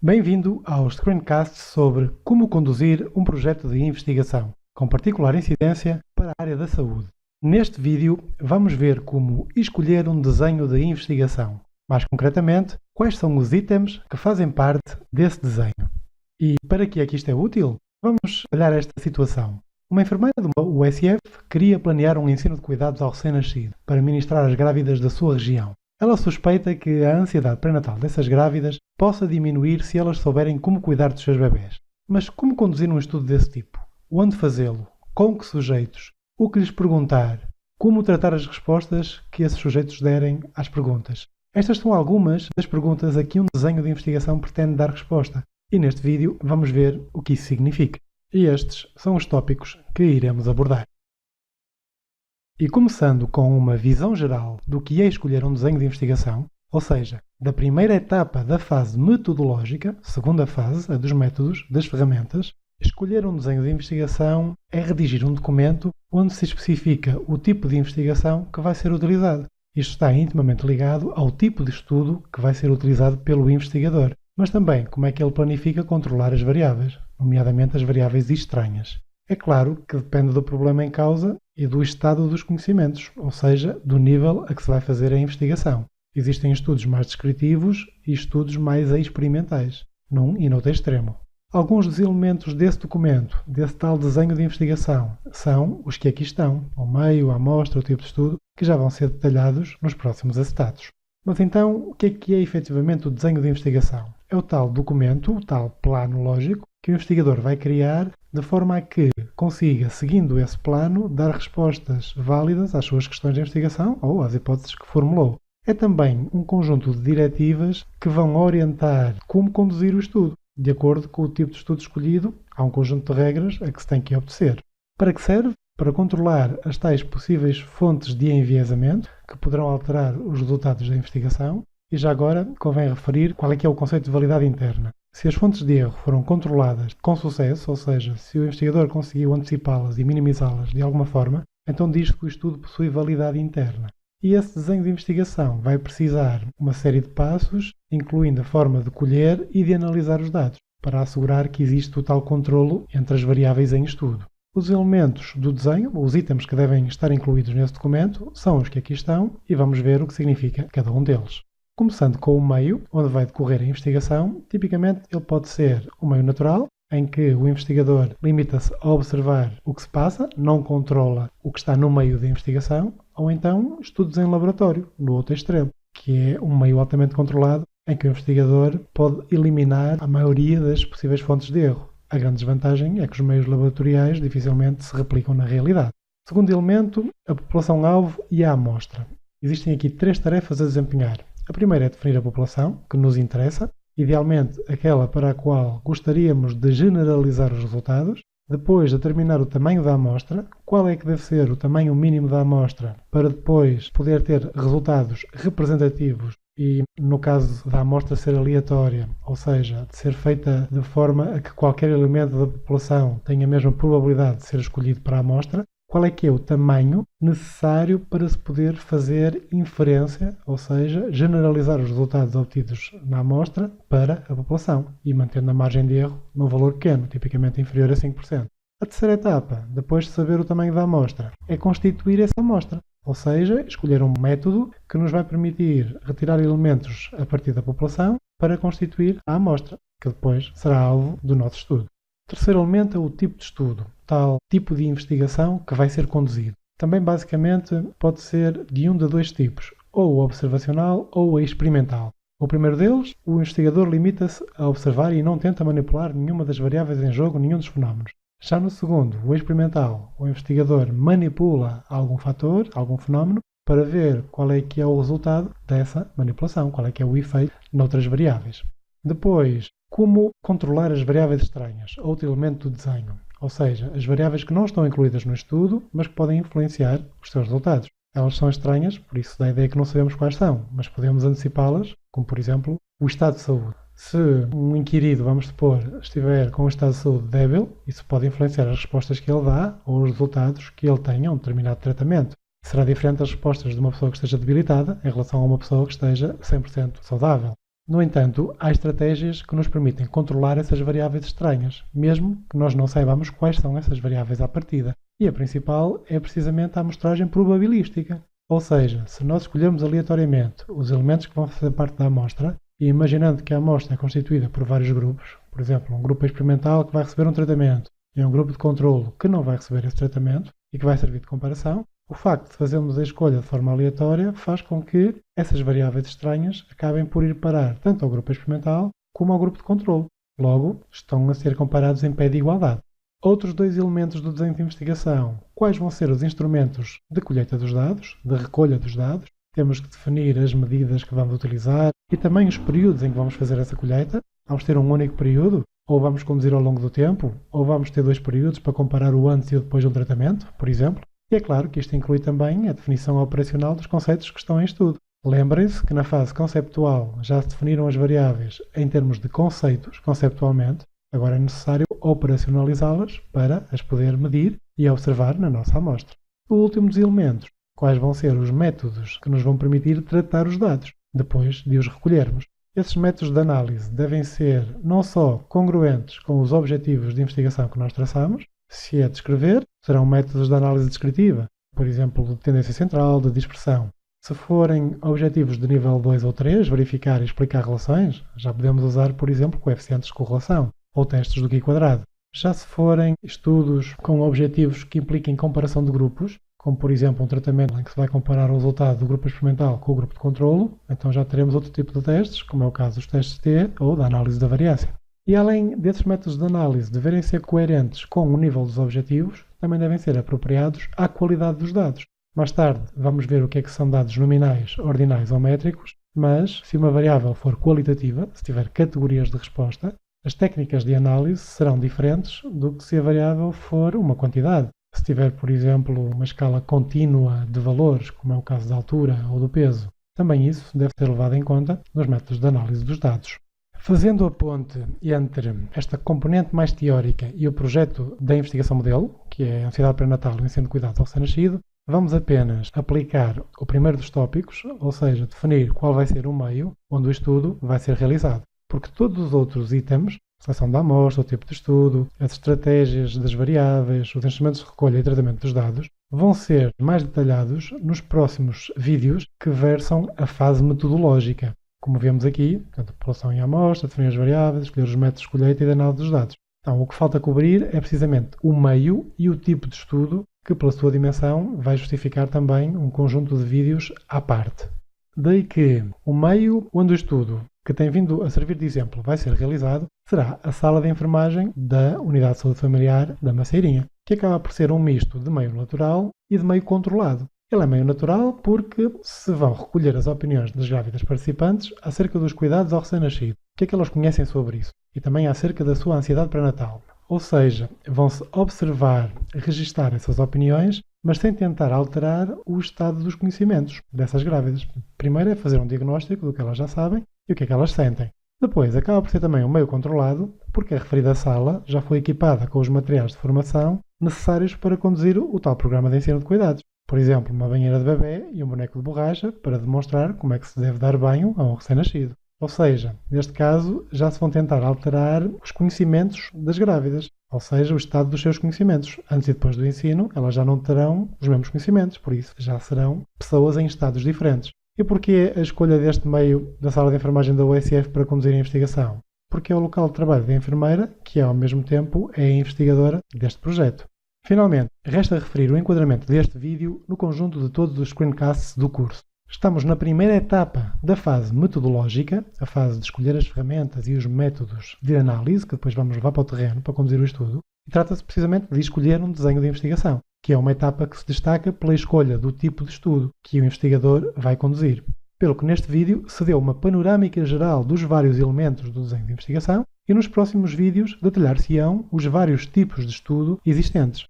Bem-vindo ao screencast sobre como conduzir um projeto de investigação, com particular incidência para a área da saúde. Neste vídeo, vamos ver como escolher um desenho de investigação. Mais concretamente, quais são os itens que fazem parte desse desenho. E para que é que isto é útil? Vamos olhar esta situação. Uma enfermeira do USF queria planear um ensino de cuidados ao recém-nascido para ministrar às grávidas da sua região. Ela suspeita que a ansiedade pré-natal dessas grávidas possa diminuir se elas souberem como cuidar dos seus bebés. Mas como conduzir um estudo desse tipo? Onde fazê-lo? Com que sujeitos? O que lhes perguntar? Como tratar as respostas que esses sujeitos derem às perguntas? Estas são algumas das perguntas a que um desenho de investigação pretende dar resposta. E neste vídeo vamos ver o que isso significa. E estes são os tópicos que iremos abordar. E começando com uma visão geral do que é escolher um desenho de investigação, ou seja, da primeira etapa da fase metodológica, segunda fase, a dos métodos, das ferramentas, escolher um desenho de investigação é redigir um documento onde se especifica o tipo de investigação que vai ser utilizado. Isto está intimamente ligado ao tipo de estudo que vai ser utilizado pelo investigador, mas também como é que ele planifica controlar as variáveis, nomeadamente as variáveis estranhas. É claro que depende do problema em causa e do estado dos conhecimentos, ou seja, do nível a que se vai fazer a investigação. Existem estudos mais descritivos e estudos mais experimentais, num e noutro extremo. Alguns dos elementos desse documento, desse tal desenho de investigação, são os que aqui estão, o meio, a amostra, o tipo de estudo, que já vão ser detalhados nos próximos acetatos. Mas então, o que é efetivamente o desenho de investigação? É o tal documento, o tal plano lógico, que o investigador vai criar de forma a que consiga, seguindo esse plano, dar respostas válidas às suas questões de investigação ou às hipóteses que formulou. É também um conjunto de diretivas que vão orientar como conduzir o estudo. De acordo com o tipo de estudo escolhido, há um conjunto de regras a que se tem que obedecer. Para que serve? Para controlar as tais possíveis fontes de enviesamento que poderão alterar os resultados da investigação. E já agora convém referir qual é que é o conceito de validade interna. Se as fontes de erro foram controladas com sucesso, ou seja, se o investigador conseguiu antecipá-las e minimizá-las de alguma forma, então diz que o estudo possui validade interna. E esse desenho de investigação vai precisar uma série de passos, incluindo a forma de colher e de analisar os dados, para assegurar que existe total controlo entre as variáveis em estudo. Os elementos do desenho, os itens que devem estar incluídos nesse documento, são os que aqui estão e vamos ver o que significa cada um deles. Começando com o meio, onde vai decorrer a investigação, tipicamente ele pode ser o meio natural, em que o investigador limita-se a observar o que se passa, não controla o que está no meio da investigação, ou então estudos em laboratório, no outro extremo, que é um meio altamente controlado, em que o investigador pode eliminar a maioria das possíveis fontes de erro. A grande desvantagem é que os meios laboratoriais dificilmente se replicam na realidade. Segundo elemento, a população-alvo e a amostra. Existem aqui 3 tarefas a desempenhar. A primeira é definir a população, que nos interessa, idealmente aquela para a qual gostaríamos de generalizar os resultados. Depois, determinar o tamanho da amostra, qual é que deve ser o tamanho mínimo da amostra, para depois poder ter resultados representativos e, no caso da amostra ser aleatória, ou seja, de ser feita de forma a que qualquer elemento da população tenha a mesma probabilidade de ser escolhido para a amostra. Qual é que é o tamanho necessário para se poder fazer inferência, ou seja, generalizar os resultados obtidos na amostra para a população e mantendo a margem de erro num valor pequeno, tipicamente inferior a 5%. A terceira etapa, depois de saber o tamanho da amostra, é constituir essa amostra, ou seja, escolher um método que nos vai permitir retirar elementos a partir da população para constituir a amostra, que depois será alvo do nosso estudo. O terceiro elemento é o tipo de estudo, tal tipo de investigação que vai ser conduzido. Também basicamente pode ser de um de 2 tipos, ou observacional ou experimental. O primeiro deles, o investigador limita-se a observar e não tenta manipular nenhuma das variáveis em jogo, nenhum dos fenómenos. Já no segundo, o experimental, o investigador manipula algum fator, algum fenómeno, para ver qual é que é o resultado dessa manipulação, qual é que é o efeito noutras variáveis. Depois, como controlar as variáveis estranhas, outro elemento do desenho, ou seja, as variáveis que não estão incluídas no estudo, mas que podem influenciar os seus resultados. Elas são estranhas, por isso dá a ideia que não sabemos quais são, mas podemos antecipá-las, como por exemplo o estado de saúde. Se um inquirido, vamos supor, estiver com um estado de saúde débil, isso pode influenciar as respostas que ele dá ou os resultados que ele tenha a um determinado tratamento. Será diferente das respostas de uma pessoa que esteja debilitada em relação a uma pessoa que esteja 100% saudável. No entanto, há estratégias que nos permitem controlar essas variáveis estranhas, mesmo que nós não saibamos quais são essas variáveis à partida. E a principal é precisamente a amostragem probabilística. Ou seja, se nós escolhermos aleatoriamente os elementos que vão fazer parte da amostra, e imaginando que a amostra é constituída por vários grupos, por exemplo, um grupo experimental que vai receber um tratamento e um grupo de controlo que não vai receber esse tratamento e que vai servir de comparação, o facto de fazermos a escolha de forma aleatória faz com que essas variáveis estranhas acabem por ir parar tanto ao grupo experimental como ao grupo de controlo. Logo, estão a ser comparados em pé de igualdade. Outros dois elementos do desenho de investigação: quais vão ser os instrumentos de colheita dos dados, de recolha dos dados. Temos que definir as medidas que vamos utilizar e também os períodos em que vamos fazer essa colheita. Vamos ter um único período, ou vamos conduzir ao longo do tempo, ou vamos ter dois períodos para comparar o antes e o depois de um tratamento, por exemplo. E é claro que isto inclui também a definição operacional dos conceitos que estão em estudo. Lembrem-se que na fase conceptual já se definiram as variáveis em termos de conceitos, conceptualmente. Agora é necessário operacionalizá-las para as poder medir e observar na nossa amostra. O último dos elementos: quais vão ser os métodos que nos vão permitir tratar os dados, depois de os recolhermos. Esses métodos de análise devem ser não só congruentes com os objetivos de investigação que nós traçamos. Se é descrever, serão métodos de análise descritiva, por exemplo, de tendência central, de dispersão. Se forem objetivos de nível 2 ou 3, verificar e explicar relações, já podemos usar, por exemplo, coeficientes de correlação ou testes do Q². Já se forem estudos com objetivos que impliquem comparação de grupos, como por exemplo um tratamento em que se vai comparar o resultado do grupo experimental com o grupo de controlo, então já teremos outro tipo de testes, como é o caso dos testes T ou da análise da variância. E além desses métodos de análise deverem ser coerentes com o nível dos objetivos, também devem ser apropriados à qualidade dos dados. Mais tarde vamos ver o que é que são dados nominais, ordinais ou métricos, mas se uma variável for qualitativa, se tiver categorias de resposta, as técnicas de análise serão diferentes do que se a variável for uma quantidade. Se tiver, por exemplo, uma escala contínua de valores, como é o caso da altura ou do peso, também isso deve ser levado em conta nos métodos de análise dos dados. Fazendo a ponte entre esta componente mais teórica e o projeto da investigação modelo, que é a ansiedade pré-natal e o ensino de cuidados ao recém-nascido, vamos apenas aplicar o primeiro dos tópicos, ou seja, definir qual vai ser o meio onde o estudo vai ser realizado. Porque todos os outros itens, a seleção da amostra, o tipo de estudo, as estratégias das variáveis, os instrumentos de recolha e tratamento dos dados, vão ser mais detalhados nos próximos vídeos que versam a fase metodológica. Como vemos aqui, portanto, população e amostra, definir as variáveis, escolher os métodos de colheita e de análise dos dados. Então, o que falta cobrir é precisamente o meio e o tipo de estudo que, pela sua dimensão, vai justificar também um conjunto de vídeos à parte. Daí que o meio onde o estudo, que tem vindo a servir de exemplo, vai ser realizado, será a sala de enfermagem da Unidade de Saúde Familiar da Maceirinha, que acaba por ser um misto de meio natural e de meio controlado. Ele é meio natural porque se vão recolher as opiniões das grávidas participantes acerca dos cuidados ao recém-nascido, o que é que elas conhecem sobre isso, e também acerca da sua ansiedade pré-natal. Ou seja, vão-se observar e registar essas opiniões, mas sem tentar alterar o estado dos conhecimentos dessas grávidas. Primeiro é fazer um diagnóstico do que elas já sabem e o que é que elas sentem. Depois, acaba por ser também um meio controlado, porque a referida sala já foi equipada com os materiais de formação necessários para conduzir o tal programa de ensino de cuidados. Por exemplo, uma banheira de bebê e um boneco de borracha para demonstrar como é que se deve dar banho a um recém-nascido. Ou seja, neste caso, já se vão tentar alterar os conhecimentos das grávidas, ou seja, o estado dos seus conhecimentos. Antes e depois do ensino, elas já não terão os mesmos conhecimentos, por isso já serão pessoas em estados diferentes. E porquê a escolha deste meio da sala de enfermagem da USF para conduzir a investigação? Porque é o local de trabalho da enfermeira, que ao mesmo tempo é a investigadora deste projeto. Finalmente, resta referir o enquadramento deste vídeo no conjunto de todos os screencasts do curso. Estamos na primeira etapa da fase metodológica, a fase de escolher as ferramentas e os métodos de análise, que depois vamos levar para o terreno para conduzir o estudo, e trata-se precisamente de escolher um desenho de investigação, que é uma etapa que se destaca pela escolha do tipo de estudo que o investigador vai conduzir. Pelo que neste vídeo se deu uma panorâmica geral dos vários elementos do desenho de investigação e nos próximos vídeos detalhar-se-ão os vários tipos de estudo existentes.